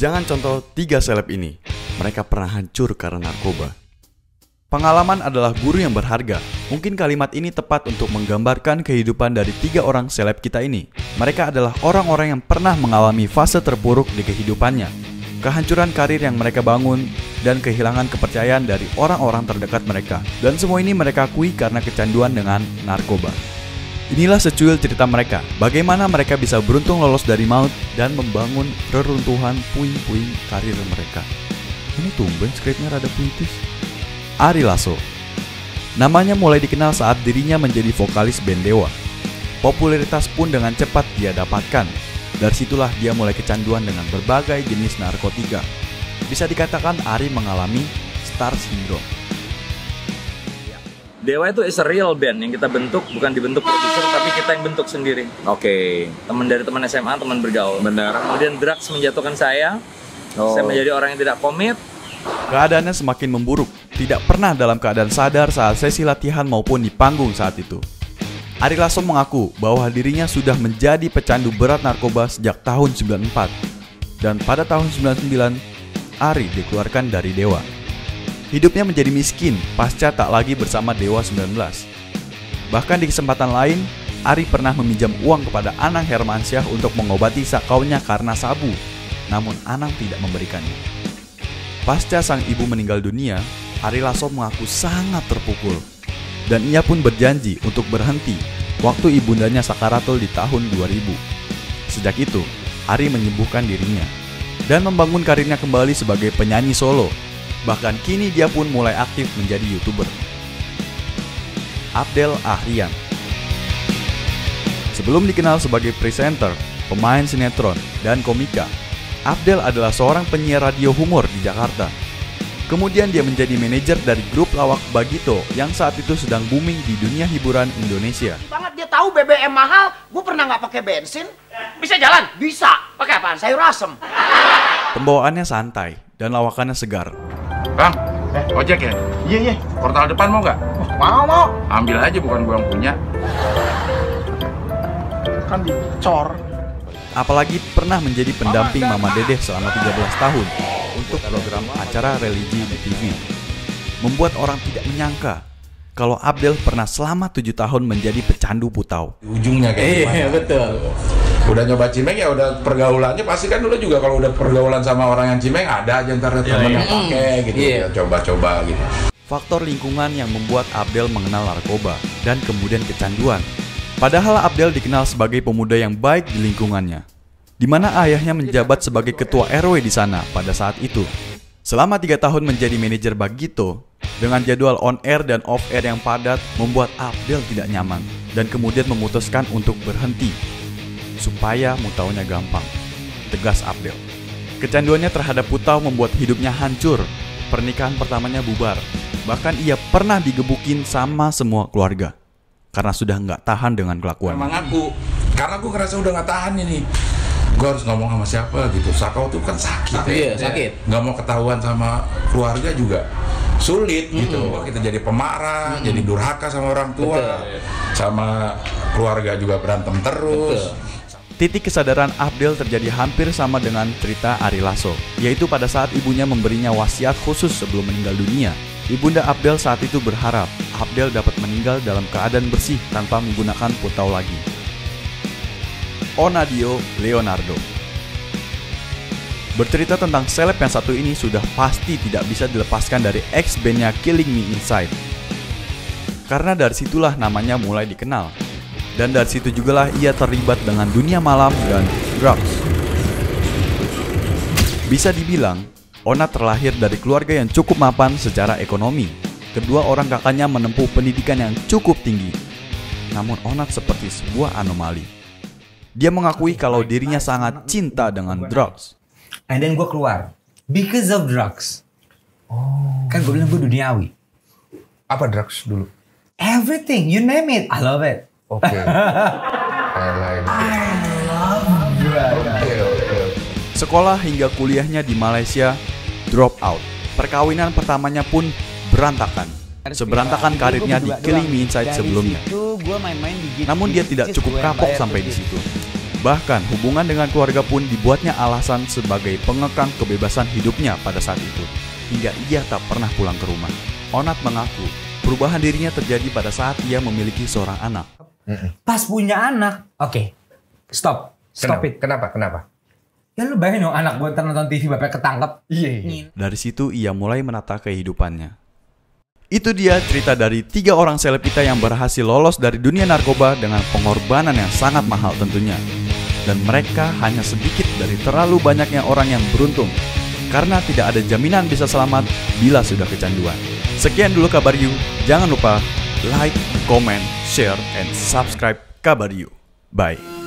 Jangan contoh 3 seleb ini. Mereka pernah hancur karena narkoba. Pengalaman adalah guru yang berharga. Mungkin kalimat ini tepat untuk menggambarkan kehidupan dari 3 orang seleb kita ini. Mereka adalah orang-orang yang pernah mengalami fase terburuk di kehidupannya, kehancuran karir yang mereka bangun, dan kehilangan kepercayaan dari orang-orang terdekat mereka. Dan semua ini mereka akui karena kecanduan dengan narkoba. Inilah secuil cerita mereka, bagaimana mereka bisa beruntung lolos dari maut dan membangun reruntuhan puing-puing karir mereka. Ini tumben skripnya rada puitis. Ari Lasso. Namanya mulai dikenal saat dirinya menjadi vokalis band Dewa. Popularitas pun dengan cepat dia dapatkan. Dari situlah dia mulai kecanduan dengan berbagai jenis narkotika. Bisa dikatakan Ari mengalami star syndrome. Dewa itu is a real band yang kita bentuk, bukan dibentuk produser, tapi kita yang bentuk sendiri. Oke. Teman dari teman SMA, teman bergaul. Benar. Kemudian drugs menjatuhkan saya. Saya menjadi orang yang tidak komit. Keadaannya semakin memburuk. Tidak pernah dalam keadaan sadar saat sesi latihan maupun di panggung saat itu. Ari Lasso mengaku bahwa dirinya sudah menjadi pecandu berat narkoba sejak tahun 94. Dan pada tahun 99, Ari dikeluarkan dari Dewa. Hidupnya menjadi miskin pasca tak lagi bersama Dewa 19. Bahkan di kesempatan lain, Ari pernah meminjam uang kepada Anang Hermansyah untuk mengobati sakaunya karena sabu. Namun Anang tidak memberikannya. Pasca sang ibu meninggal dunia, Ari Lasso mengaku sangat terpukul. Dan ia pun berjanji untuk berhenti waktu ibundanya sakaratul di tahun 2000. Sejak itu, Ari menyembuhkan dirinya dan membangun karirnya kembali sebagai penyanyi solo. Bahkan kini dia pun mulai aktif menjadi YouTuber. Abdel Ahrian. Sebelum dikenal sebagai presenter, pemain sinetron, dan komika, Abdel adalah seorang penyiar radio humor di Jakarta. Kemudian dia menjadi manajer dari grup lawak Bagito yang saat itu sedang booming di dunia hiburan Indonesia. Banget dia tahu BBM mahal, gue pernah nggak pakai bensin. Bisa jalan? Bisa. Pakai apaan? Sayur asem. Pembawaannya santai dan lawakannya segar. Bang, ojek ya? Iya. Portal depan mau nggak? Mau. Ambil aja, bukan gua yang punya. Kan dicor. Apalagi pernah menjadi pendamping Mama Dedeh selama 13 tahun untuk program acara religi di TV. Membuat orang tidak menyangka kalau Abdel pernah selama 7 tahun menjadi pecandu putau. Ujungnya kayak gimana? Iya, betul. Udah nyoba cimeng ya udah pergaulannya pasti kan dulu juga kalau udah pergaulan sama orang yang cimeng ada aja ntar temen yang pakai gitu ya, coba-coba gitu. Faktor lingkungan yang membuat Abdel mengenal narkoba dan kemudian kecanduan. Padahal Abdel dikenal sebagai pemuda yang baik di lingkungannya, di mana ayahnya menjabat sebagai ketua RW di sana pada saat itu. Selama 3 tahun menjadi manajer Bagito, dengan jadwal on air dan off air yang padat membuat Abdel tidak nyaman dan kemudian memutuskan untuk berhenti supaya mutaunya gampang, tegas Abdel. Kecanduannya terhadap putau membuat hidupnya hancur. Pernikahan pertamanya bubar. Bahkan ia pernah digebukin sama semua keluarga karena sudah nggak tahan dengan kelakuan. Emang karena aku ngerasa udah nggak tahan ini. Gue harus ngomong sama siapa gitu. Sakau tuh kan sakit ya. Sakit. Nggak mau ketahuan sama keluarga juga sulit gitu. Kita jadi pemarah, jadi durhaka sama orang tua, sama keluarga juga berantem terus. Titik kesadaran Abdel terjadi hampir sama dengan cerita Ari Lasso, yaitu pada saat ibunya memberinya wasiat khusus sebelum meninggal dunia. Ibunda Abdel saat itu berharap Abdel dapat meninggal dalam keadaan bersih tanpa menggunakan putau lagi. Onadio Leonardo. Bercerita tentang seleb yang satu ini sudah pasti tidak bisa dilepaskan dari ex-bandnya Killing Me Inside. Karena dari situlah namanya mulai dikenal. Dan dari situ jugalah ia terlibat dengan dunia malam dan drugs. Bisa dibilang, Ona terlahir dari keluarga yang cukup mapan secara ekonomi. Kedua orang kakaknya menempuh pendidikan yang cukup tinggi. Namun Onat seperti sebuah anomali. Dia mengakui kalau dirinya sangat cinta dengan drugs. And then gue keluar because of drugs. Kan gue bilang gue duniawi. Apa drugs dulu? Everything, you name it, I love it. Oke. I love drugs. Sekolah hingga kuliahnya di Malaysia drop out. Perkawinan pertamanya pun berantakan. Seberantakan karirnya di Killing Me Inside sebelumnya. Namun dia tidak cukup kapok sampai di situ. Bahkan hubungan dengan keluarga pun dibuatnya alasan sebagai pengekang kebebasan hidupnya pada saat itu, hingga ia tak pernah pulang ke rumah. Onat mengaku perubahan dirinya terjadi pada saat ia memiliki seorang anak. Pas punya anak. Oke. Stop it. Kenapa? Ya lu bayangin dong anak gue nonton TV bapaknya ketangkep. Iya. Dari situ ia mulai menata kehidupannya. Itu dia cerita dari 3 orang seleb kita yang berhasil lolos dari dunia narkoba dengan pengorbanan yang sangat mahal tentunya. Dan mereka hanya sedikit dari terlalu banyaknya orang yang beruntung, karena tidak ada jaminan bisa selamat bila sudah kecanduan. Sekian dulu Kabar You. Jangan lupa like, comment, share, and subscribe Kabar You. Bye.